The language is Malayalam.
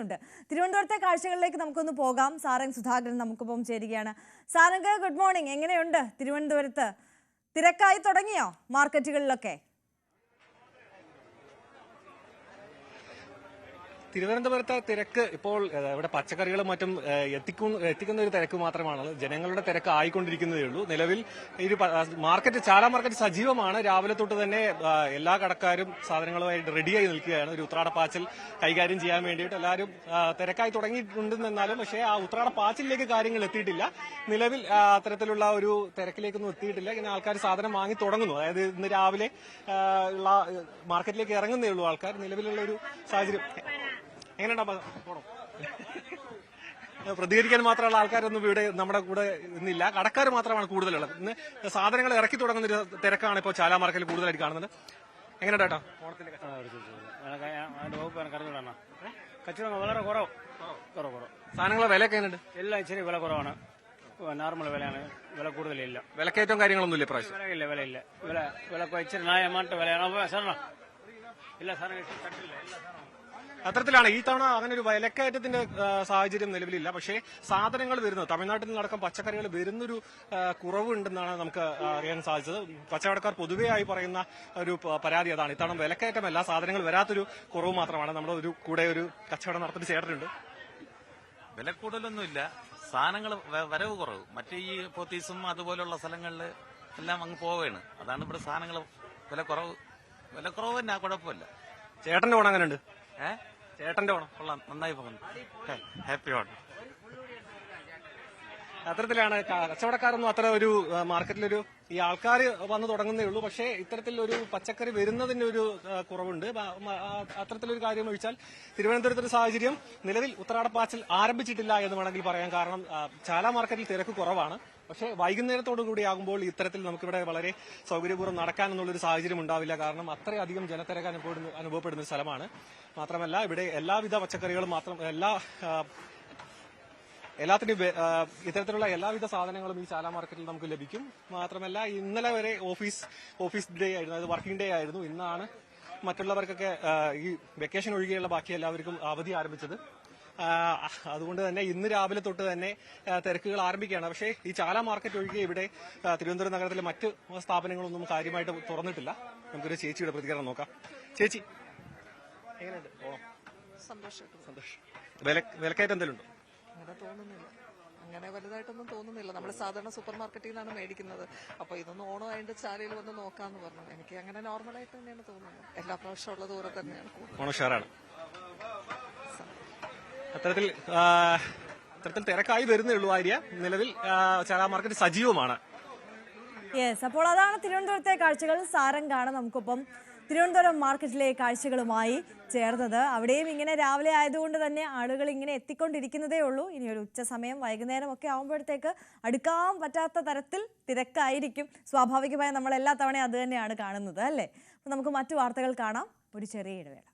പറയുന്നുണ്ട്. തിരുവനന്തപുരത്തെ കാഴ്ചകളിലേക്ക് നമുക്കൊന്ന് പോകാം. സാരംഗ് സുധാകരൻ നമുക്കൊപ്പം ചേരുകയാണ്. Sarang, good morning. എങ്ങനെയുണ്ട് തിരുവനന്തപുരത്ത്? തിരക്കായി തുടങ്ങിയോ മാർക്കറ്റുകളിലൊക്കെ? തിരുവനന്തപുരത്തെ തിരക്ക് ഇപ്പോൾ ഇവിടെ പച്ചക്കറികളും മറ്റും എത്തിക്കുന്ന ഒരു തിരക്ക് മാത്രമാണ്. ജനങ്ങളുടെ തിരക്ക് ആയിക്കൊണ്ടിരിക്കുന്നതേ ഉള്ളൂ. നിലവിൽ ഈ മാർക്കറ്റ്, ചാല മാർക്കറ്റ് സജീവമാണ്. രാവിലെ തൊട്ട് തന്നെ എല്ലാ കടക്കാരും സാധനങ്ങളുമായിട്ട് റെഡിയായി നിൽക്കുകയാണ്. ഒരു ഉത്രാടപ്പാച്ചിൽ കൈകാര്യം ചെയ്യാൻ വേണ്ടിയിട്ട് എല്ലാവരും തിരക്കായി തുടങ്ങിയിട്ടുണ്ടെന്നാലും പക്ഷേ ആ ഉത്രാടപ്പാച്ചിലേക്ക് കാര്യങ്ങൾ എത്തിയിട്ടില്ല. നിലവിൽ അത്തരത്തിലുള്ള ഒരു തിരക്കിലേക്കൊന്നും എത്തിയിട്ടില്ല. ഇങ്ങനെ ആൾക്കാർ സാധനം വാങ്ങി തുടങ്ങുന്നു. അതായത് ഇന്ന് രാവിലെ ഉള്ള മാർക്കറ്റിലേക്ക് ഇറങ്ങുന്നേ ഉള്ളൂ ആൾക്കാർ. നിലവിലുള്ള ഒരു സാഹചര്യം എങ്ങനെയുണ്ടാ? പ്രതികരിക്കാൻ മാത്രമുള്ള ആൾക്കാരൊന്നും ഇവിടെ നമ്മുടെ കൂടെ ഇന്നില്ല. കടക്കാർ മാത്രമാണ് കൂടുതലുള്ളത്. ഇന്ന് സാധനങ്ങൾ ഇറക്കി തുടങ്ങുന്ന ഒരു തിരക്കാണ് ഇപ്പോൾ ചാല മാർക്കറ്റിൽ കൂടുതലായിട്ട് കാണുന്നത്. എങ്ങനെയാ ചേട്ടാ ഓണത്തിന്റെ കച്ചവടം വളരെ കുറവ്? സാധനങ്ങളെ വിലയൊക്കെ എങ്ങനെയുണ്ട്? എല്ലാം ഇച്ചിരി വില കുറവാണ്. നോർമൽ വിലയാണ്, വില കൂടുതലില്ല. വിലക്കയറ്റവും കാര്യങ്ങളൊന്നും ഇല്ല പ്രാവശ്യം? വിലയില്ല. വില ഇച്ചിരി ന്യായമായിട്ട് വിലയാണ്. സാധനം എല്ലാ സാധനങ്ങളും തട്ടില്ല. അത്തരത്തിലാണ് ഈ തവണ അങ്ങനെ ഒരു വിലക്കയറ്റത്തിന്റെ സാഹചര്യം നിലവിലില്ല. പക്ഷേ സാധനങ്ങൾ വരുന്നത് തമിഴ്നാട്ടിൽ നിന്നടക്കം പച്ചക്കറികൾ വരുന്നൊരു കുറവുണ്ടെന്നാണ് നമുക്ക് അറിയാൻ സാധിച്ചത്. കച്ചവടക്കാർ പൊതുവെയായി പറയുന്ന ഒരു പരാതി അതാണ്. ഇത്തവണ വിലക്കയറ്റമല്ല, സാധനങ്ങൾ വരാത്തൊരു കുറവ് മാത്രമാണ്. നമ്മുടെ ഒരു കൂടെ ഒരു കച്ചവടം നടത്തുന്ന ചേട്ടനുണ്ട്. വില കൂടുതലൊന്നുമില്ല, സാധനങ്ങൾ വരവ് കുറവ്. മറ്റേ ഈ പോത്തീസും അതുപോലുള്ള സ്ഥലങ്ങളിൽ എല്ലാം അങ്ങ് പോവുകയാണ്. അതാണ് ഇവിടെ സാധനങ്ങൾ വില കുറവ് തന്നെ, കുഴപ്പമില്ല. ചേട്ടന്റെ ഓണം അങ്ങനെയുണ്ട്? ചേട്ടന്റെ ഓണം കൊള്ളാം, നന്നായി പോകുന്നു. ഹാപ്പി ഓണം. അത്തരത്തിലാണ് കച്ചവടക്കാരൊന്നും അത്ര ഒരു മാർക്കറ്റിലൊരു ഈ ആൾക്കാർ വന്നു തുടങ്ങുന്നേ ഉള്ളൂ. പക്ഷേ ഇത്തരത്തിലൊരു പച്ചക്കറി വരുന്നതിന് ഒരു കുറവുണ്ട്. അത്തരത്തിലൊരു കാര്യം ഒഴിച്ചാൽ തിരുവനന്തപുരത്തൊരു സാഹചര്യം നിലവിൽ ഉത്രാടപ്പാച്ചിൽ ആരംഭിച്ചിട്ടില്ല എന്ന് വേണമെങ്കിൽ പറയാം. കാരണം ചാല മാർക്കറ്റിൽ തിരക്ക് കുറവാണ്. പക്ഷേ വൈകുന്നേരത്തോടു കൂടി ആകുമ്പോൾ ഇത്തരത്തിൽ നമുക്കിവിടെ വളരെ സൗകര്യപൂർവ്വം നടക്കാനെന്നുള്ളൊരു സാഹചര്യം ഉണ്ടാവില്ല. കാരണം അത്രയധികം ജനത്തിരക്ക് അനുഭവപ്പെടുന്ന ഒരു സ്ഥലമാണ്. മാത്രമല്ല ഇവിടെ എല്ലാവിധ പച്ചക്കറികളും എല്ലാത്തിനും ഇത്തരത്തിലുള്ള എല്ലാവിധ സാധനങ്ങളും ഈ ചാല മാർക്കറ്റിൽ നമുക്ക് ലഭിക്കും. മാത്രമല്ല ഇന്നലെ വരെ ഓഫീസ് ഡേ ആയിരുന്നു, അത് വർക്കിംഗ് ഡേ ആയിരുന്നു. ഇന്നാണ് മറ്റുള്ളവർക്കൊക്കെ ഈ വെക്കേഷൻ ഒഴികെയുള്ള ബാക്കി എല്ലാവർക്കും അവധി ആരംഭിച്ചത്. അതുകൊണ്ട് തന്നെ ഇന്ന് രാവിലെ തൊട്ട് തന്നെ തിരക്കുകൾ ആരംഭിക്കുകയാണ്. പക്ഷേ ഈ ചാല മാർക്കറ്റ് ഒഴികെ ഇവിടെ തിരുവനന്തപുരം നഗരത്തിലെ മറ്റ് സ്ഥാപനങ്ങളൊന്നും കാര്യമായിട്ട് തുറന്നിട്ടില്ല. നമുക്കൊരു ചേച്ചിയുടെ പ്രതികരണം നോക്കാം. ചേച്ചി, എങ്ങനെയുണ്ട് ഓണം? സന്തോഷം. വിലക്കയറ്റം എന്തെങ്കിലും ഉണ്ടോ? അങ്ങനെ തോന്നുന്നില്ല, അങ്ങനെ വലുതായിട്ടൊന്നും തോന്നുന്നില്ല. നമ്മൾ സാധാരണ സൂപ്പർ മാർക്കറ്റിൽ നിന്നാണ് മേടിക്കുന്നത്. അപ്പൊ ഇതൊന്ന് ഓണം ആയിട്ട് ചാലയിൽ വന്ന് നോക്കാന്ന് പറഞ്ഞു. എനിക്ക് അങ്ങനെ നോർമലായിട്ട് തന്നെയാണ് തോന്നുന്നത്. എല്ലാ പ്രാവശ്യം ഉള്ള ദൂരം തന്നെയാണ്. ഓണഷാറാണ്. അത്തരത്തിൽ തിരക്കായി വരുന്നേ ഉള്ളൂ. ആര്യ, നിലവിൽ ചാല മാർക്കറ്റ് സജീവമാണ്. യെസ്, അപ്പോൾ അതാണ് തിരുവനന്തപുരത്തെ കാഴ്ചകൾ. സാരംഗാണ് നമുക്കൊപ്പം തിരുവനന്തപുരം മാർക്കറ്റിലെ കാഴ്ചകളുമായി ചേർന്നത്. അവിടെയും ഇങ്ങനെ രാവിലെ ആയതുകൊണ്ട് തന്നെ ആളുകൾ ഇങ്ങനെ എത്തിക്കൊണ്ടിരിക്കുന്നതേ ഉള്ളൂ. ഇനി ഒരു ഉച്ച സമയം വൈകുന്നേരം ഒക്കെ ആകുമ്പോഴത്തേക്ക് അടുക്കാൻ പറ്റാത്ത തരത്തിൽ തിരക്കായിരിക്കും. സ്വാഭാവികമായി നമ്മൾ എല്ലാ തവണയും അത് തന്നെയാണ് കാണുന്നത്, അല്ലേ? അപ്പം നമുക്ക് മറ്റു വാർത്തകൾ കാണാം. ഒരു ചെറിയ ഇടവേള.